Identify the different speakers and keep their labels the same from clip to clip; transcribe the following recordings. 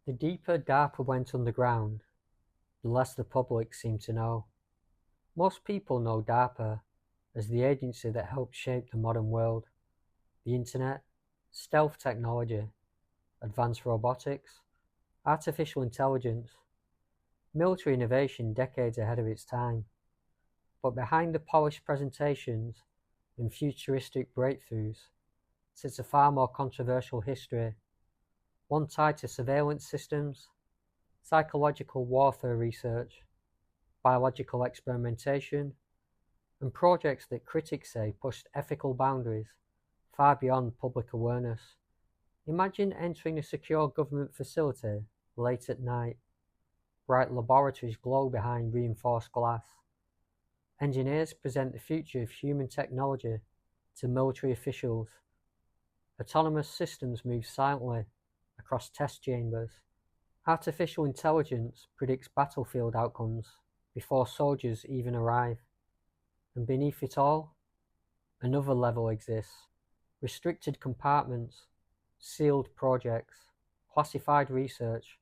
Speaker 1: The deeper Darpa went underground, the less the public seemed to know. Most people know Darpa as the agency that helped shape the modern world: the internet, stealth technology, advanced robotics, artificial intelligence, military innovation decades ahead of its time. But behind the polished presentations and futuristic breakthroughs sits a far more controversial history, one tied to surveillance systems, psychological warfare research, biological experimentation, and projects that critics say pushed ethical boundaries far beyond public awareness. Imagine entering a secure government facility late at night. Bright laboratories glow behind reinforced glass. Engineers present the future of human technology to military officials. Autonomous systems move silently across test chambers. Artificial intelligence predicts battlefield outcomes before soldiers even arrive. And beneath it all, another level exists: restricted compartments, sealed projects, classified research,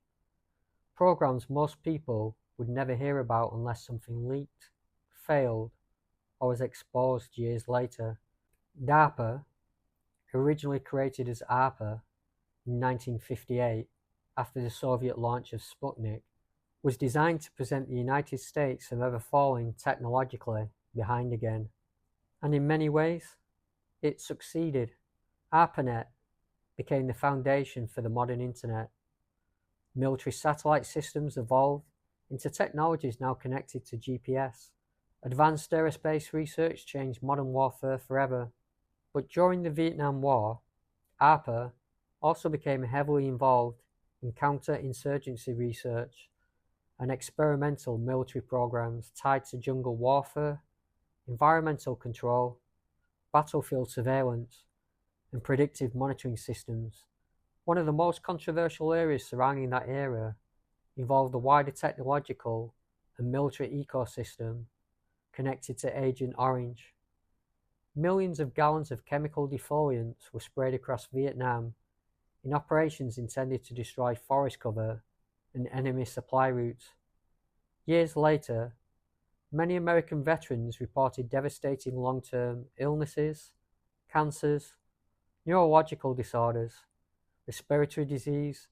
Speaker 1: programs most people would never hear about unless something leaked, failed, or was exposed years later. DARPA, originally created as ARPA in 1958 after the Soviet launch of Sputnik, was designed to present the United States as ever falling technologically behind again. And in many ways, it succeeded. ARPANET became the foundation for the modern internet. Military satellite systems evolved into technologies now connected to GPS. Advanced aerospace research changed modern warfare forever. But during the Vietnam War, ARPA also became heavily involved in counter-insurgency research and experimental military programs tied to jungle warfare, environmental control, battlefield surveillance, and predictive monitoring systems. One of the most controversial areas surrounding that era involved the wider technological and military ecosystem connected to Agent Orange. Millions of gallons of chemical defoliants were sprayed across Vietnam in operations intended to destroy forest cover and enemy supply routes. Years later, many American veterans reported devastating long-term illnesses, cancers, neurological disorders, respiratory disease,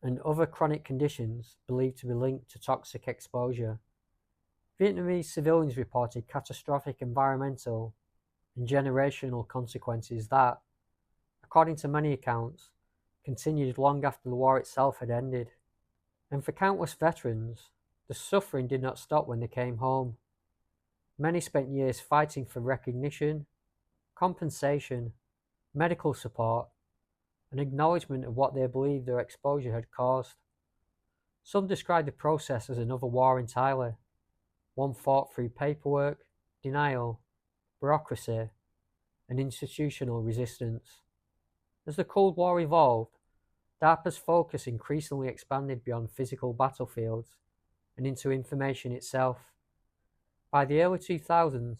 Speaker 1: and other chronic conditions believed to be linked to toxic exposure. Vietnamese civilians reported catastrophic environmental and generational consequences that, according to many accounts, continued long after the war itself had ended. And for countless veterans, the suffering did not stop when they came home. Many spent years fighting for recognition, compensation, medical support, and acknowledgement of what they believed their exposure had caused. Some described the process as another war entirely, one fought through paperwork, denial, bureaucracy, and institutional resistance. As the Cold War evolved, DARPA's focus increasingly expanded beyond physical battlefields and into information itself. By the early 2000s,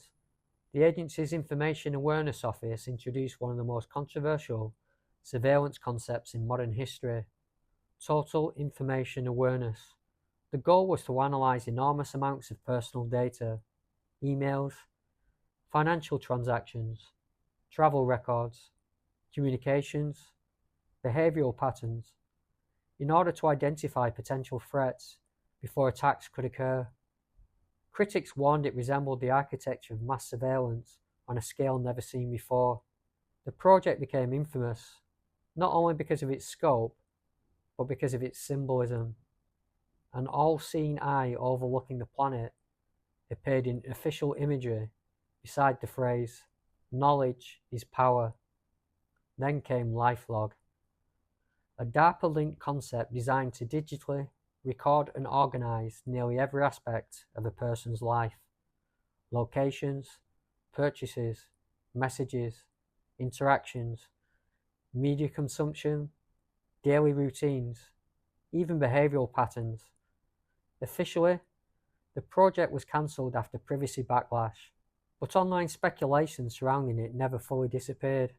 Speaker 1: the agency's Information Awareness Office introduced one of the most controversial surveillance concepts in modern history: total information awareness. The goal was to analyze enormous amounts of personal data, emails, financial transactions, travel records, communications, behavioral patterns, in order to identify potential threats before attacks could occur. Critics warned it resembled the architecture of mass surveillance on a scale never seen before. The project became infamous, not only because of its scope, but because of its symbolism. An all-seeing eye overlooking the planet appeared in official imagery beside the phrase, "Knowledge is power." Then came LifeLog, a DARPA-linked concept designed to digitally record and organize nearly every aspect of a person's life: locations, purchases, messages, interactions, media consumption, daily routines, even behavioral patterns. Officially, the project was cancelled after privacy backlash, but online speculation surrounding it never fully disappeared.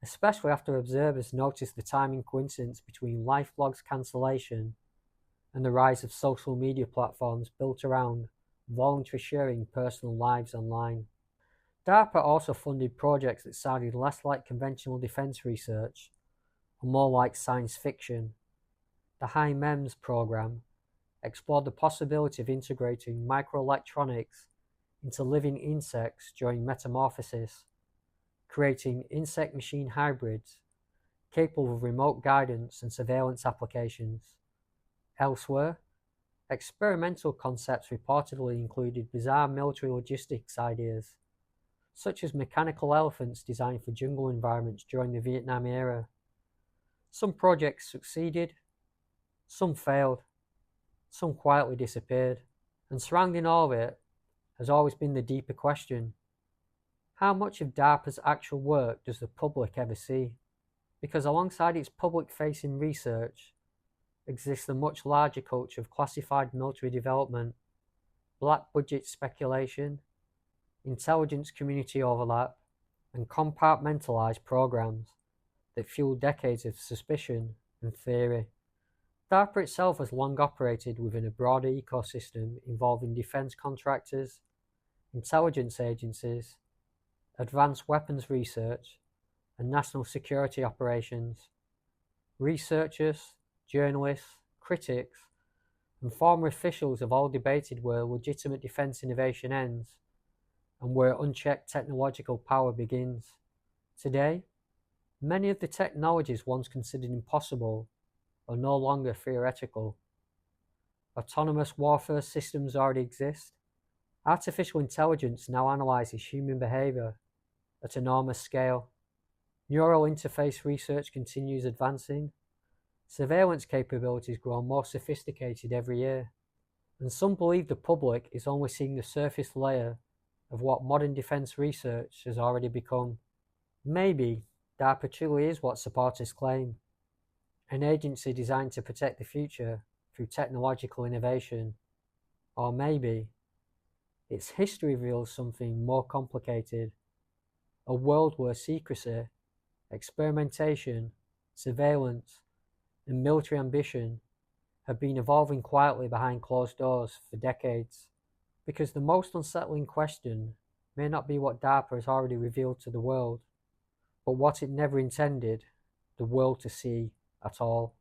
Speaker 1: especially after observers noticed the timing coincidence between LifeLog's cancellation and the rise of social media platforms built around voluntary sharing personal lives online. Darpa also funded projects that sounded less like conventional defense research and more like science fiction. The High MEMS program explored the possibility of integrating microelectronics into living insects during metamorphosis, creating insect-machine hybrids capable of remote guidance and surveillance applications. Elsewhere, experimental concepts reportedly included bizarre military logistics ideas, such as mechanical elephants designed for jungle environments during the Vietnam era. Some projects succeeded, some failed, some quietly disappeared, and surrounding all of it has always been the deeper question: how much of DARPA's actual work does the public ever see? Because alongside its public-facing research exists a much larger culture of classified military development, black budget speculation, intelligence community overlap, and compartmentalized programs that fuel decades of suspicion and theory. DARPA itself has long operated within a broader ecosystem involving defense contractors, intelligence agencies, advanced weapons research, and national security operations. Researchers, journalists, critics, and former officials have all debated where legitimate defense innovation ends and where unchecked technological power begins. Today, many of the technologies once considered impossible are no longer theoretical. Autonomous warfare systems already exist. Artificial intelligence now analyzes human behavior at enormous scale. Neural interface research continues advancing. Surveillance capabilities grow more sophisticated every year. And some believe the public is only seeing the surface layer of what modern defense research has already become. Maybe DARPA truly is what supporters claim: an agency designed to protect the future through technological innovation. Or maybe its history reveals something more complicated: a world where secrecy, experimentation, surveillance, and military ambition have been evolving quietly behind closed doors for decades. Because the most unsettling question may not be what DARPA has already revealed to the world, but what it never intended the world to see at all.